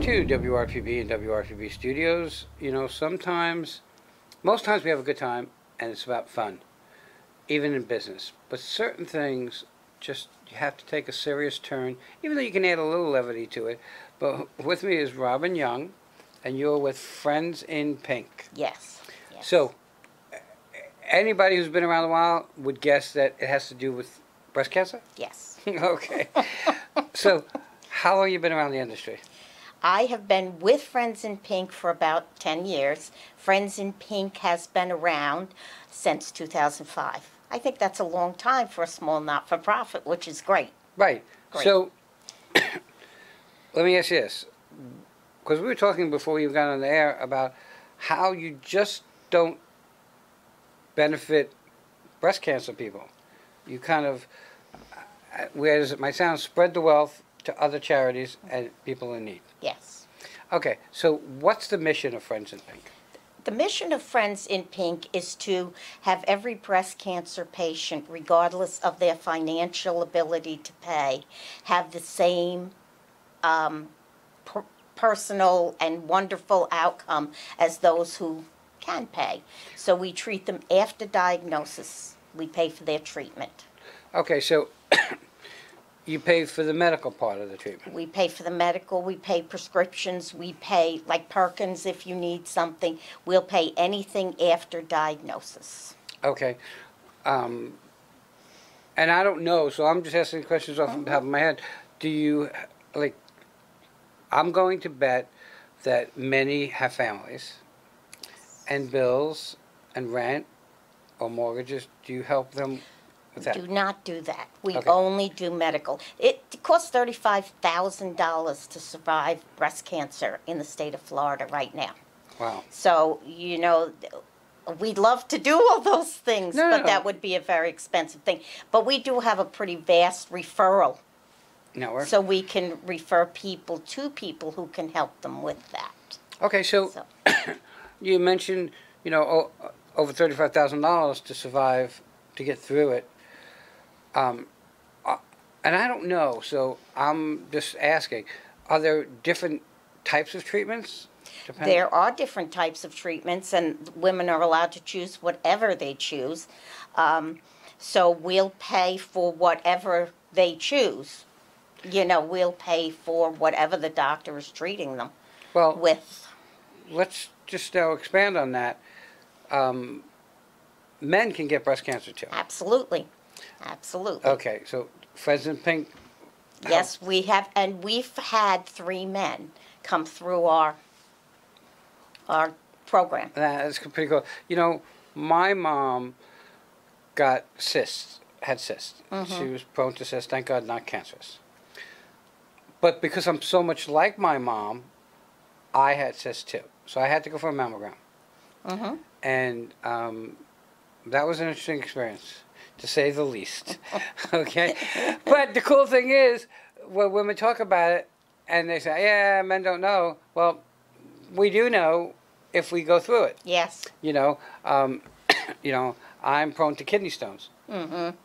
to WRPB and WRPB Studios. You know, most times we have a good time and it's about fun, even in business. But certain things just, you have to take a serious turn, even though you can add a little levity to it. But with me is Robyn Young, and you're with Friends in Pink. Yes. Yes. So, anybody who's been around a while would guess that it has to do with breast cancer? Yes. Okay. So, how long have you been around the industry? I have been with Friends in Pink for about 10 years. Friends in Pink has been around since 2005. I think that's a long time for a small not-for-profit, which is great. Right. Great. So, let me ask you this. Because we were talking before we even got on the air about how you just don't benefit breast cancer people. You kind of, whereas it might sound, spread the wealth to other charities and people in need. Yes. Okay, so what's the mission of Friends in Pink? The mission of Friends in Pink is to have every breast cancer patient, regardless of their financial ability to pay, have the same personal and wonderful outcome as those who can pay. So we treat them after diagnosis. We pay for their treatment. Okay, so you pay for the medical part of the treatment. We pay for the medical, we pay prescriptions, we pay, like Perkins, if you need something. We'll pay anything after diagnosis. Okay. And I don't know, so I'm just asking questions off the top of my head. Do you, like, I'm going to bet that many have families and bills and rent or mortgages. Do you help them with that? Do not do that. We Okay. only do medical. It costs $35,000 to survive breast cancer in the state of Florida right now. Wow. So, you know, we'd love to do all those things, but that would be a very expensive thing. But we do have a pretty vast referral, Network? so we can refer people to people who can help them with that. Okay, so you mentioned, you know, over $35,000 to survive, to get through it. And I don't know, so I'm just asking, are there different types of treatments? There are different types of treatments, and women are allowed to choose whatever they choose. So we'll pay for whatever they choose. You know, we'll pay for whatever the doctor is treating them with. Let's just now expand on that. Men can get breast cancer too. Absolutely. Absolutely. Okay, so Friends in Pink. Yes, we have, and we've had 3 men come through our program. That's pretty cool. You know, my mom got cysts, had cysts. She was prone to cysts, thank God not cancerous. But because I'm so much like my mom, I had cysts too. So I had to go for a mammogram. And that was an interesting experience, to say the least. Okay? But the cool thing is, when women talk about it, and they say, yeah, men don't know. Well, we do know if we go through it. Yes. You know, I'm prone to kidney stones.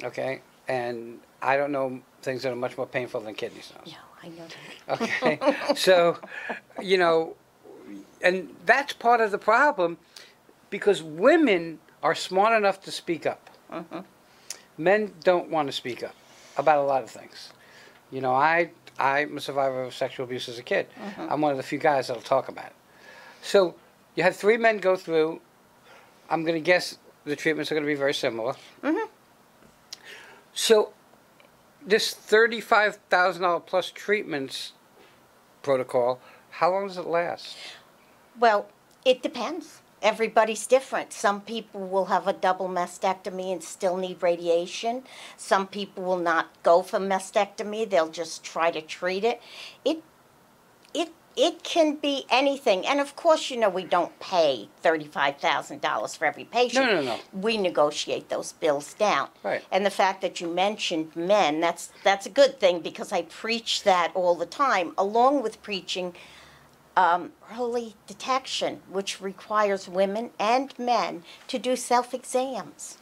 Okay? And I don't know things that are much more painful than kidney stones. No, I know that. Okay? So, you know, and that's part of the problem, because women are smart enough to speak up. Men don't want to speak up about a lot of things. You know, I'm a survivor of sexual abuse as a kid. I'm one of the few guys that'll talk about it. So you had 3 men go through. I'm going to guess the treatments are going to be very similar. So this $35,000 plus treatments protocol, how long does it last? Well, it depends. Everybody's different. Some people will have a double mastectomy and still need radiation. Some people will not go for mastectomy. They'll just try to treat it. It can be anything. And of course, you know, we don't pay $35,000 for every patient. No. We negotiate those bills down. Right. And the fact that you mentioned men, that's a good thing, because I preach that all the time, along with preaching early detection, which requires women and men to do self-exams.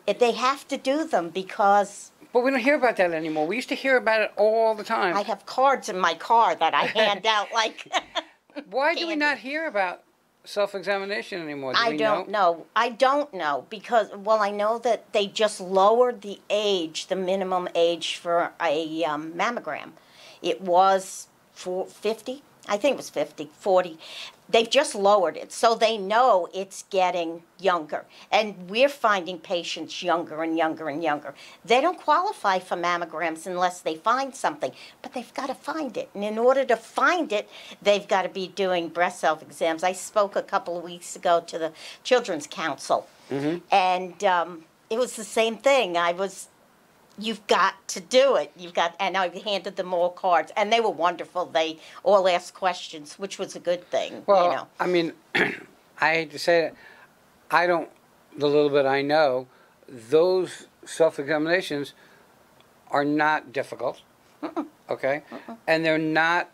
They have to do them because But we don't hear about that anymore. We used to hear about it all the time. I have cards in my car that I hand out like Why do we candy. not hear about self-examination anymore? Do I we don't know. I don't know because, well, I know that they just lowered the age, the minimum age for a mammogram. It was 50, I think it was 50, 40. They've just lowered it, so they know it's getting younger. And we're finding patients younger and younger and younger. They don't qualify for mammograms unless they find something, but they've got to find it. And in order to find it, they've got to be doing breast self-exams. I spoke a couple of weeks ago to the Children's Council, and it was the same thing. You've got to do it. And I handed them all cards, and they were wonderful. They all asked questions, which was a good thing. Well, you know. I mean, I hate to say it, the little bit I know, those self-examinations are not difficult, okay? And you're not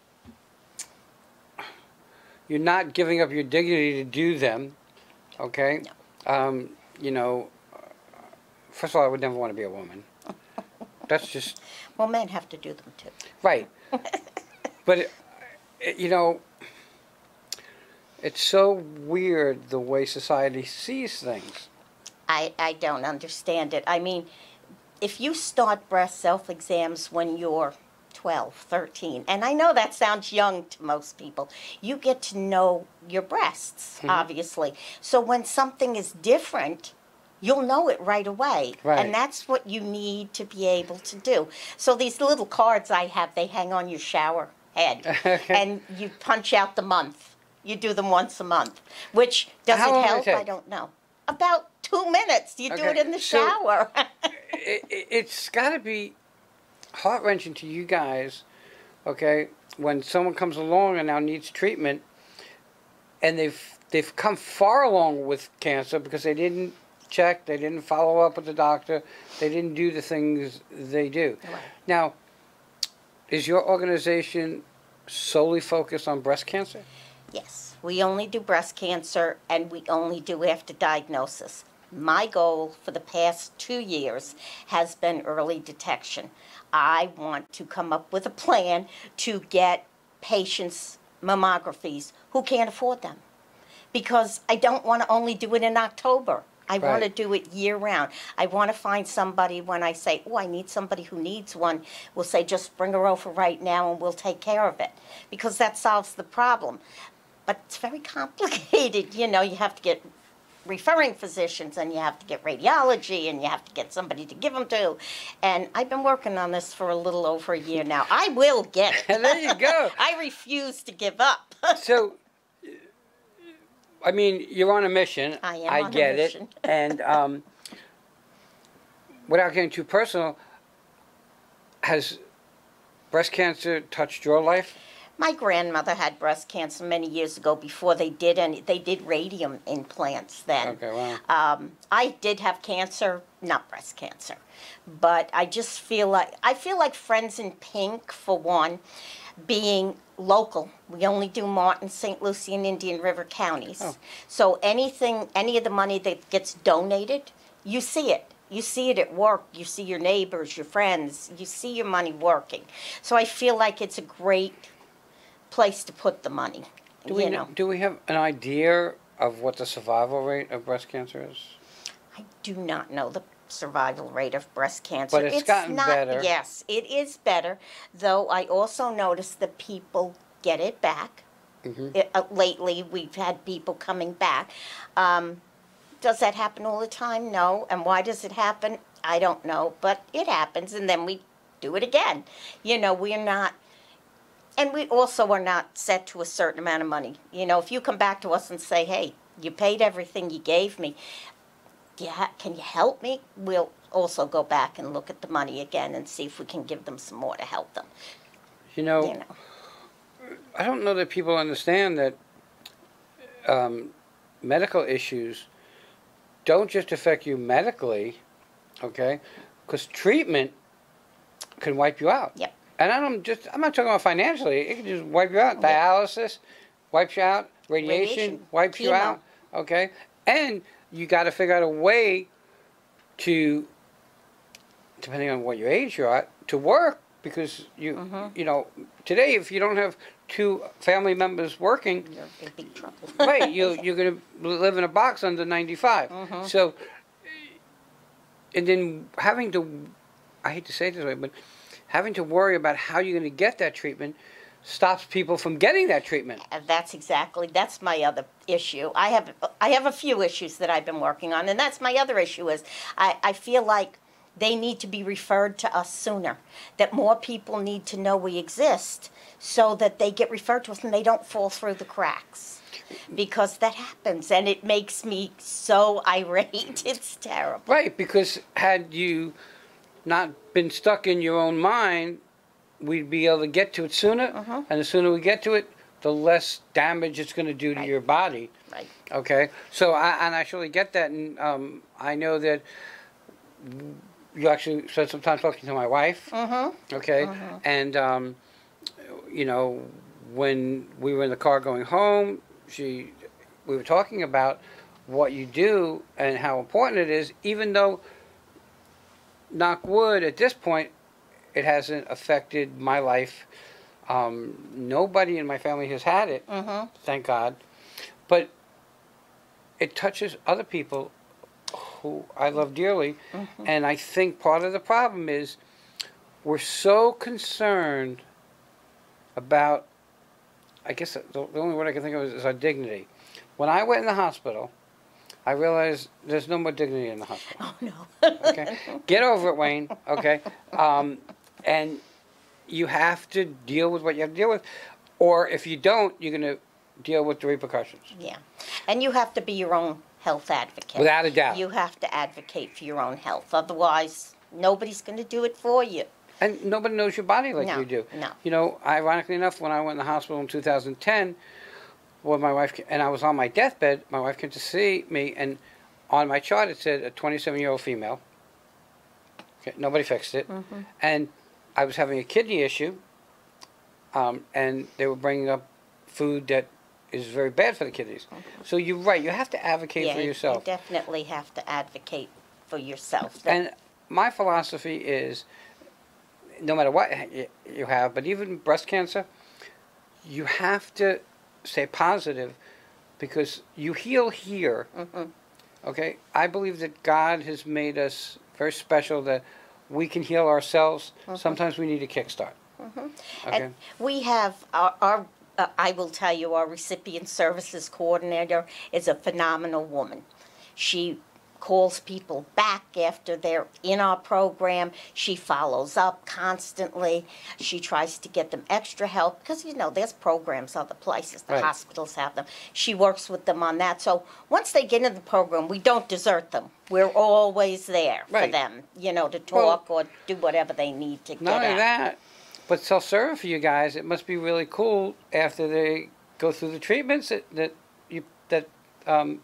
giving up your dignity to do them, okay? No. You know, first of all, I would never want to be a woman. That's just... Well, men have to do them, too. Right. But, you know, it's so weird the way society sees things. I don't understand it. I mean, if you start breast self-exams when you're 12, 13, and I know that sounds young to most people, you get to know your breasts, obviously. So when something is different, you'll know it right away. Right. And that's what you need to be able to do. So these little cards I have, they hang on your shower head. And you punch out the month. You do them once a month. Which, does How it long help? does it I take? don't know. About 2 minutes. You do it in the so shower. It's got to be heart-wrenching to you guys, okay, when someone comes along and now needs treatment, and they've come far along with cancer because they didn't check, they didn't follow up with the doctor, they didn't do the things they do. Right. Now, is your organization solely focused on breast cancer? Yes, we only do breast cancer, and we only do after diagnosis. My goal for the past 2 years has been early detection. I want to come up with a plan to get patients mammographies who can't afford them, because I don't want to only do it in October. I want to do it year-round. I want to find somebody, when I say, oh, I need somebody who needs one, we'll say, just bring her over right now and we'll take care of it, because that solves the problem. But it's very complicated. You know, you have to get referring physicians, and you have to get radiology, and you have to get somebody to give them to. And I've been working on this for a little over a year now. I will get it. There you go. I refuse to give up. So, I mean, you're on a mission. I am on a get mission. it. And without getting too personal, has breast cancer touched your life? My grandmother had breast cancer many years ago before they did radium implants then. Okay, wow. I did have cancer, not breast cancer, but I just feel like Friends in Pink, for one, being local. We only do Martin, St. Lucie, and Indian River counties. Oh. So any of the money that gets donated, you see it. You see it at work. You see your neighbors, your friends. You see your money working. So I feel like it's a great place to put the money. Do we have an idea of what the survival rate of breast cancer is? I do not know the survival rate of breast cancer. But it's gotten better. Yes, it is better, though I also noticed that people get it back. Lately, we've had people coming back. Does that happen all the time? No. And why does it happen? I don't know. But it happens, and then we do it again. You know, we're not... And we also are not set to a certain amount of money. You know, if you come back to us and say, hey, you paid everything you gave me, can you help me? We'll also go back and look at the money again and see if we can give them some more to help them. You know. I don't know that people understand that medical issues don't just affect you medically, okay? Because treatment can wipe you out. Yep. And I'm not talking about financially. It can just wipe you out. Dialysis wipes you out. Radiation wipes you out. Okay? And you got to figure out a way to depending on what your age you are, to work because you know, today if you don't have two family members working, You're in big trouble. right, you're going to live in a box under 95. So, and then having to, I hate to say it this way, but having to worry about how you're going to get that treatment stops people from getting that treatment. That's my other issue. I have a few issues that I've been working on, and that's my other issue is I feel like they need to be referred to us sooner, that more people need to know we exist so that they get referred to us and they don't fall through the cracks. Because that happens, and it makes me so irate. It's terrible. Right, because had you not been stuck in your own mind, we'd be able to get to it sooner, and the sooner we get to it, the less damage it's going to do to your body. Right. Okay? So, I surely get that, and I know that you actually spent some time talking to my wife, okay? And, you know, when we were in the car going home, we were talking about what you do and how important it is, even though, knock wood, at this point, it hasn't affected my life. Nobody in my family has had it, thank God. But it touches other people who I love dearly, and I think part of the problem is we're so concerned about, I guess the only word I can think of is our dignity. When I went in the hospital, I realized there's no more dignity in the hospital. Oh, no. Okay? Get over it, Wayne, okay? And you have to deal with what you have to deal with, or if you don't, you're going to deal with the repercussions. Yeah. And you have to be your own health advocate. Without a doubt. You have to advocate for your own health. Otherwise, nobody's going to do it for you. And nobody knows your body like No, you do. no. You know, ironically enough, when I went in the hospital in 2010, when my wife, and I was on my deathbed, my wife came to see me, and on my chart it said a 27-year-old female. Okay, nobody fixed it. And I was having a kidney issue, and they were bringing up food that is very bad for the kidneys. So you're right, you have to advocate for yourself. You definitely have to advocate for yourself. And my philosophy is, no matter what you have, but even breast cancer, you have to stay positive because you heal here. Okay? I believe that God has made us very special, that we can heal ourselves. Sometimes we need a kickstart. Okay? And we have our I will tell you, our recipient services coordinator is a phenomenal woman. She calls people back after they're in our program. She follows up constantly. She tries to get them extra help because, you know, there's programs other places. The hospitals have them. She works with them on that. So once they get in the program, we don't desert them. We're always there for them, you know, to talk or do whatever they need to get Not only out. that, but self-serve for you guys, it must be really cool after they go through the treatments that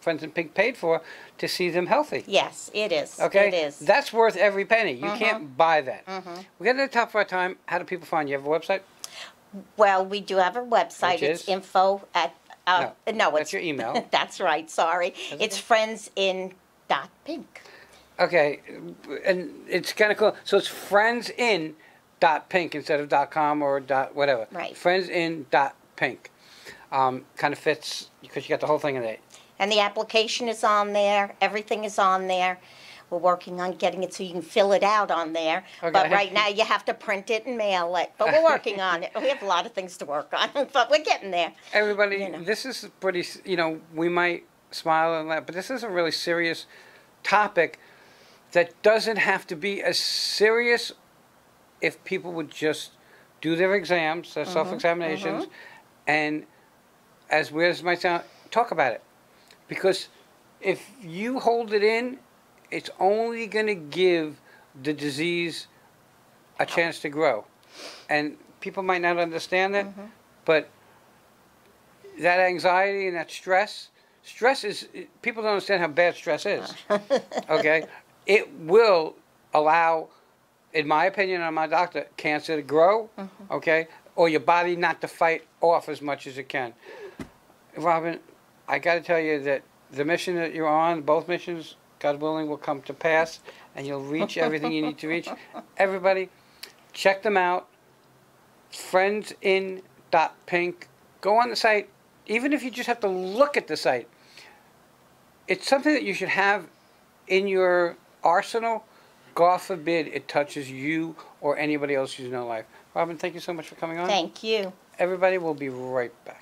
Friends in Pink paid for to see them healthy. Yes, it is. Okay? It is. That's worth every penny. You can't buy that. We're getting to the top of our time. How do people find you? You have a website? Well, we do have a website. Which It's is? info at... no, that's it's your email. That's right, sorry. It's friendsin.pink. Okay, and it's kind of cool. So it's friendsin.pink instead of .com or whatever. Right. Friendsin.pink. Kind of fits because you got the whole thing in there. And the application is on there. Everything is on there. We're working on getting it so you can fill it out on there. Okay. But right now you have to print it and mail it. But we're working on it. We have a lot of things to work on, but we're getting there. Everybody, You know. this is pretty, you know, we might smile and laugh, but this is a really serious topic that doesn't have to be as serious if people would just do their exams, their self-examinations, and as weird as it might sound, talk about it. Because if you hold it in, it's only going to give the disease a chance to grow. And people might not understand that, but that anxiety and that stress is, people don't understand how bad stress is. Okay? It will allow, in my opinion, I'm my doctor, cancer to grow, okay? Or your body not to fight off as much as it can. Robyn, I got to tell you that the mission that you're on, both missions, God willing, will come to pass. and you'll reach everything you need to reach. Everybody, check them out. Friendsin.pink. Go on the site. Even if you just have to look at the site, it's something that you should have in your arsenal. God forbid it touches you or anybody else you know in life. Robyn, thank you so much for coming on. Thank you. Everybody will be right back.